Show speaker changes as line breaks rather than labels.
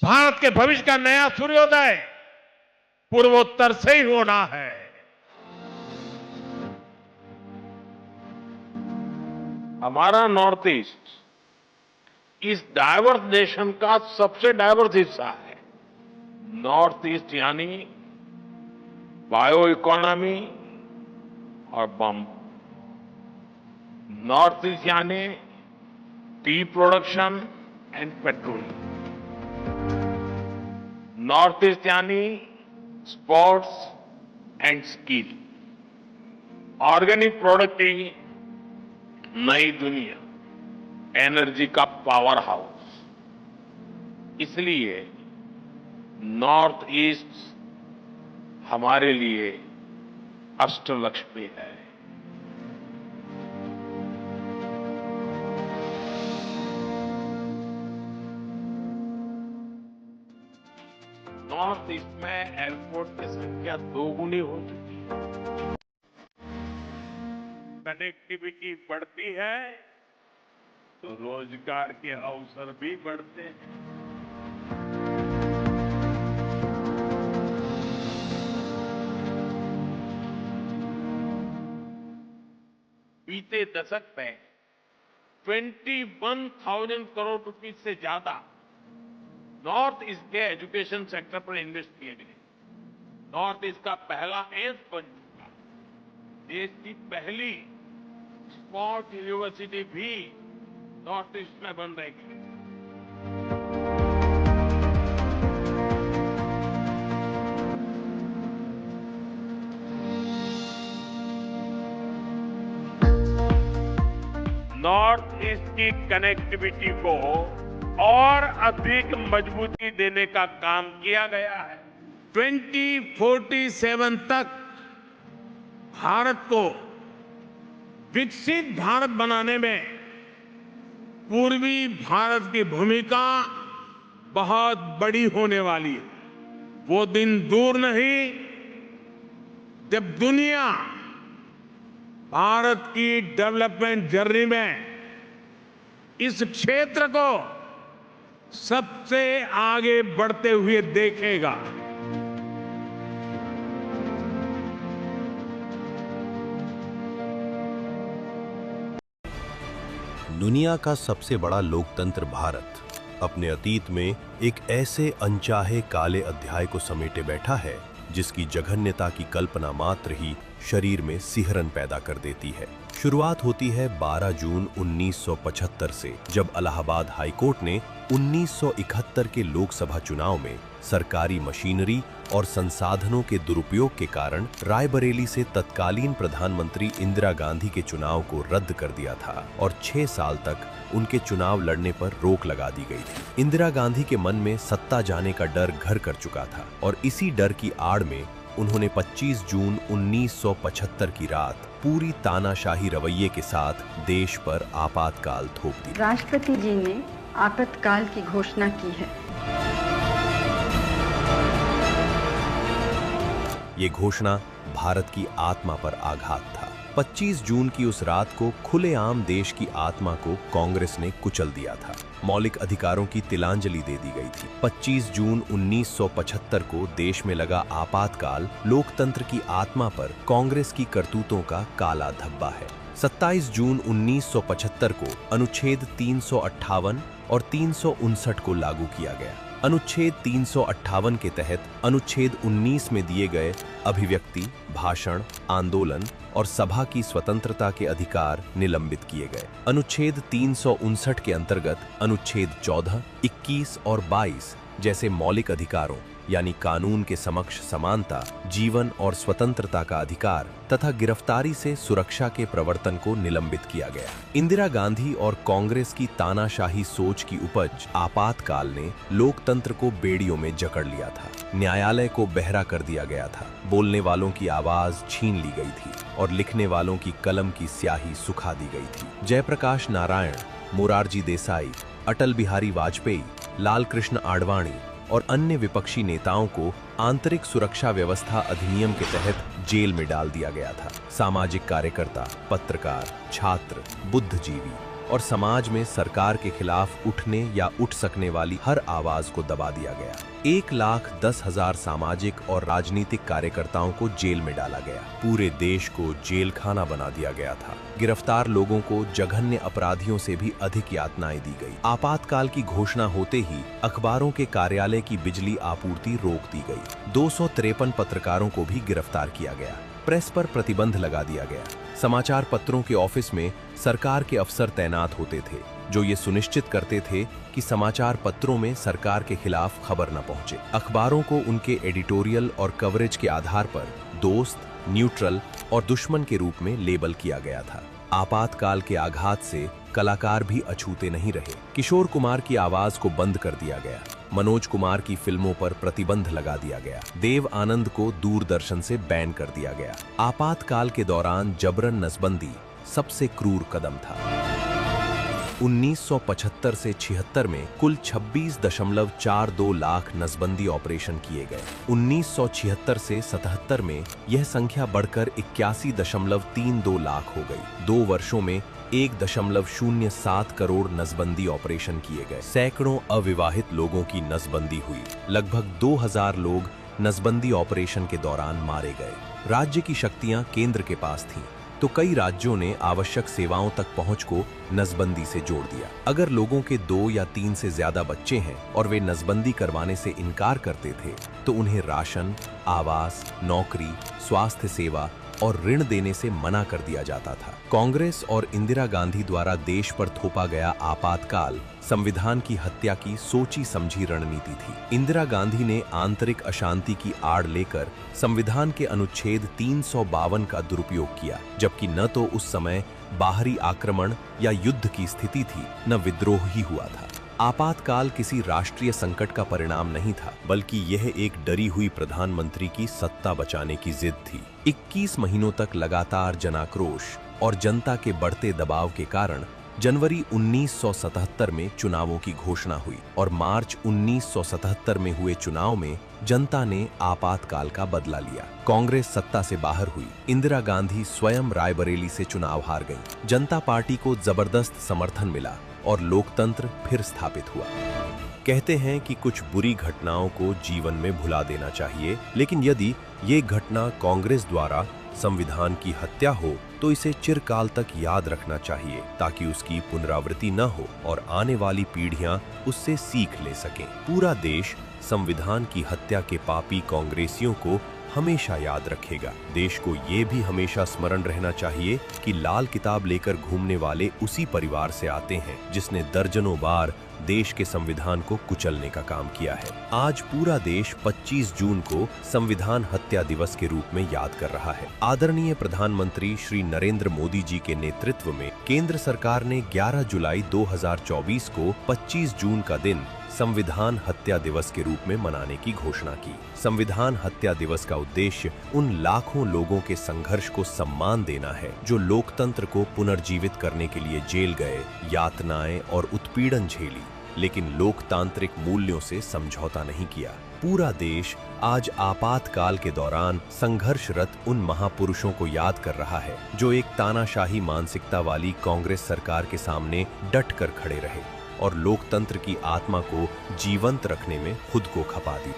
भारत के भविष्य का नया सूर्योदय पूर्वोत्तर से ही होना है। हमारा नॉर्थ ईस्ट इस डाइवर्स नेशन का सबसे डाइवर्स हिस्सा है। नॉर्थ ईस्ट यानी बायो इकोनॉमी और बम्ब, नॉर्थ ईस्ट यानी tea production and petroleum, north east यानी sports and skill, organic product की नई दुनिया, एनर्जी का पावर हाउस। इसलिए नॉर्थ ईस्ट हमारे लिए अष्टलक्ष्मी है। नॉर्थ ईस्ट में एयरपोर्ट की संख्या 2 गुनी हो चुकी है। कनेक्टिविटी बढ़ती है तो रोजगार के अवसर भी बढ़ते हैं। बीते दशक में 21,000 करोड़ रुपए से ज्यादा नॉर्थ ईस्ट के एजुकेशन सेक्टर पर इन्वेस्ट किए गए। नॉर्थ ईस्ट का पहला एम्स बन चुका। देश की पहली स्पोर्ट यूनिवर्सिटी भी नॉर्थ ईस्ट में बन रही है। नॉर्थ ईस्ट की कनेक्टिविटी को और अधिक मजबूती देने का काम किया गया है। 2047 तक भारत को विकसित भारत बनाने में पूर्वी भारत की भूमिका बहुत बड़ी होने वाली है। वो दिन दूर नहीं जब दुनिया भारत की डेवलपमेंट जर्नी में इस क्षेत्र को सबसे आगे बढ़ते हुए देखेगा।
दुनिया का सबसे बड़ा लोकतंत्र भारत अपने अतीत में एक ऐसे अनचाहे काले अध्याय को समेटे बैठा है जिसकी जघन्यता की कल्पना मात्र ही शरीर में सिहरन पैदा कर देती है। शुरुआत होती है 12 जून 1975 से, जब इलाहाबाद हाईकोर्ट ने 1971 के लोकसभा चुनाव में सरकारी मशीनरी और संसाधनों के दुरुपयोग के कारण रायबरेली से तत्कालीन प्रधानमंत्री इंदिरा गांधी के चुनाव को रद्द कर दिया था और 6 साल तक उनके चुनाव लड़ने पर रोक लगा दी गई थी। इंदिरा गांधी के मन में सत्ता जाने का डर घर कर चुका था और इसी डर की आड़ में उन्होंने 25 जून 1975 की रात पूरी तानाशाही रवैये के साथ देश पर आपातकाल थोप दी।
राष्ट्रपति जी ने आपातकाल की घोषणा की है।
ये घोषणा भारत की आत्मा पर आघात था। 25 जून की उस रात को खुलेआम देश की आत्मा को कांग्रेस ने कुचल दिया था। मौलिक अधिकारों की तिलांजलि दे दी गई थी। 25 जून 1975 को देश में लगा आपातकाल लोकतंत्र की आत्मा पर कांग्रेस की करतूतों का काला धब्बा है। 27 जून 1975 को अनुच्छेद 358 और 359 को लागू किया गया। अनुच्छेद 358 के तहत अनुच्छेद 19 में दिए गए अभिव्यक्ति, भाषण, आंदोलन और सभा की स्वतंत्रता के अधिकार निलंबित किए गए। अनुच्छेद 359 के अंतर्गत अनुच्छेद 14, 21 और 22 जैसे मौलिक अधिकारों यानी कानून के समक्ष समानता, जीवन और स्वतंत्रता का अधिकार तथा गिरफ्तारी से सुरक्षा के प्रवर्तन को निलंबित किया गया। इंदिरा गांधी और कांग्रेस की तानाशाही सोच की उपज आपातकाल ने लोकतंत्र को बेड़ियों में जकड़ लिया था। न्यायालय को बहरा कर दिया गया था, बोलने वालों की आवाज छीन ली गई थी और लिखने वालों की कलम की स्याही सुखा दी गई थी। जयप्रकाश नारायण, मोरारजी देसाई, अटल बिहारी वाजपेयी, लाल कृष्ण आडवाणी और अन्य विपक्षी नेताओं को आंतरिक सुरक्षा व्यवस्था अधिनियम के तहत जेल में डाल दिया गया था। सामाजिक कार्यकर्ता, पत्रकार, छात्र, बुद्धिजीवी और समाज में सरकार के खिलाफ उठने या उठ सकने वाली हर आवाज को दबा दिया गया। 1,10,000 सामाजिक और राजनीतिक कार्यकर्ताओं को जेल में डाला गया। पूरे देश को जेल खाना बना दिया गया था। गिरफ्तार लोगों को जघन्य अपराधियों से भी अधिक यातनाएं दी गई। आपातकाल की घोषणा होते ही अखबारों के कार्यालय की बिजली आपूर्ति रोक दी गई। 253 पत्रकारों को भी गिरफ्तार किया गया। प्रेस पर प्रतिबंध लगा दिया गया। समाचार पत्रों के ऑफिस में सरकार के अफसर तैनात होते थे, जो ये सुनिश्चित करते थे कि समाचार पत्रों में सरकार के खिलाफ खबर न पहुंचे। अखबारों को उनके एडिटोरियल और कवरेज के आधार पर दोस्त, न्यूट्रल और दुश्मन के रूप में लेबल किया गया था। आपातकाल के आघात से कलाकार भी अछूते नहीं रहे। किशोर कुमार की आवाज को बंद कर दिया गया। मनोज कुमार की फिल्मों पर प्रतिबंध लगा दिया गया। देव आनंद को दूरदर्शन से बैन कर दिया गया। आपातकाल के दौरान जबरन नसबंदी सबसे क्रूर कदम था। 1975 से 76 में कुल 26.42 लाख नसबंदी ऑपरेशन किए गए। 1976 से 77 में यह संख्या बढ़कर 81.32 लाख हो गई। 2 वर्षों में 1.07 करोड़ नसबंदी ऑपरेशन किए गए। सैकड़ों अविवाहित लोगों की नसबंदी हुई। लगभग 2000 लोग नसबंदी ऑपरेशन के दौरान मारे गए। राज्य की शक्तियां केंद्र के पास थीं, तो कई राज्यों ने आवश्यक सेवाओं तक पहुंच को नसबंदी से जोड़ दिया। अगर लोगों के 2 या 3 से ज्यादा बच्चे हैं और वे नसबंदी करवाने से इनकार करते थे, तो उन्हें राशन, आवास, नौकरी, स्वास्थ्य सेवा और ऋण देने से मना कर दिया जाता था। कांग्रेस और इंदिरा गांधी द्वारा देश पर थोपा गया आपातकाल संविधान की हत्या की सोची समझी रणनीति थी। इंदिरा गांधी ने आंतरिक अशांति की आड़ लेकर संविधान के अनुच्छेद 352 का दुरुपयोग किया, जबकि न तो उस समय बाहरी आक्रमण या युद्ध की स्थिति थी, न विद्रोह ही हुआ था। आपातकाल किसी राष्ट्रीय संकट का परिणाम नहीं था, बल्कि यह एक डरी हुई प्रधानमंत्री की सत्ता बचाने की जिद थी। 21 महीनों तक लगातार जनाक्रोश और जनता के बढ़ते दबाव के कारण जनवरी 1977 में चुनावों की घोषणा हुई और मार्च 1977 में हुए चुनाव में जनता ने आपातकाल का बदला लिया। कांग्रेस सत्ता से बाहर हुई। इंदिरा गांधी स्वयं रायबरेली से चुनाव हार गईं। जनता पार्टी को जबरदस्त समर्थन मिला और लोकतंत्र फिर स्थापित हुआ। कहते हैं कि कुछ बुरी घटनाओं को जीवन में भुला देना चाहिए, लेकिन यदि ये घटना कांग्रेस द्वारा संविधान की हत्या हो तो इसे चिरकाल तक याद रखना चाहिए, ताकि उसकी पुनरावृत्ति न हो और आने वाली पीढ़ियां उससे सीख ले सकें। पूरा देश संविधान की हत्या के पापी कांग्रेसियों को हमेशा याद रखेगा। देश को ये भी हमेशा स्मरण रहना चाहिए कि लाल किताब लेकर घूमने वाले उसी परिवार से आते हैं जिसने दर्जनों बार देश के संविधान को कुचलने का काम किया है। आज पूरा देश 25 जून को संविधान हत्या दिवस के रूप में याद कर रहा है। आदरणीय प्रधानमंत्री श्री नरेंद्र मोदी जी के नेतृत्व में केंद्र सरकार ने 11 जुलाई 2024 को 25 जून का दिन संविधान हत्या दिवस के रूप में मनाने की घोषणा की। संविधान हत्या दिवस का उद्देश्य उन लाखों लोगों के संघर्ष को सम्मान देना है जो लोकतंत्र को पुनर्जीवित करने के लिए जेल गए, यातनाएं और उत्पीड़न झेली, लेकिन लोकतांत्रिक मूल्यों से समझौता नहीं किया। पूरा देश आज आपातकाल के दौरान संघर्षरत उन महापुरुषों को याद कर रहा है जो एक तानाशाही मानसिकता वाली कांग्रेस सरकार के सामने डट कर खड़े रहे और लोकतंत्र की आत्मा को जीवंत रखने में खुद को खपा दी।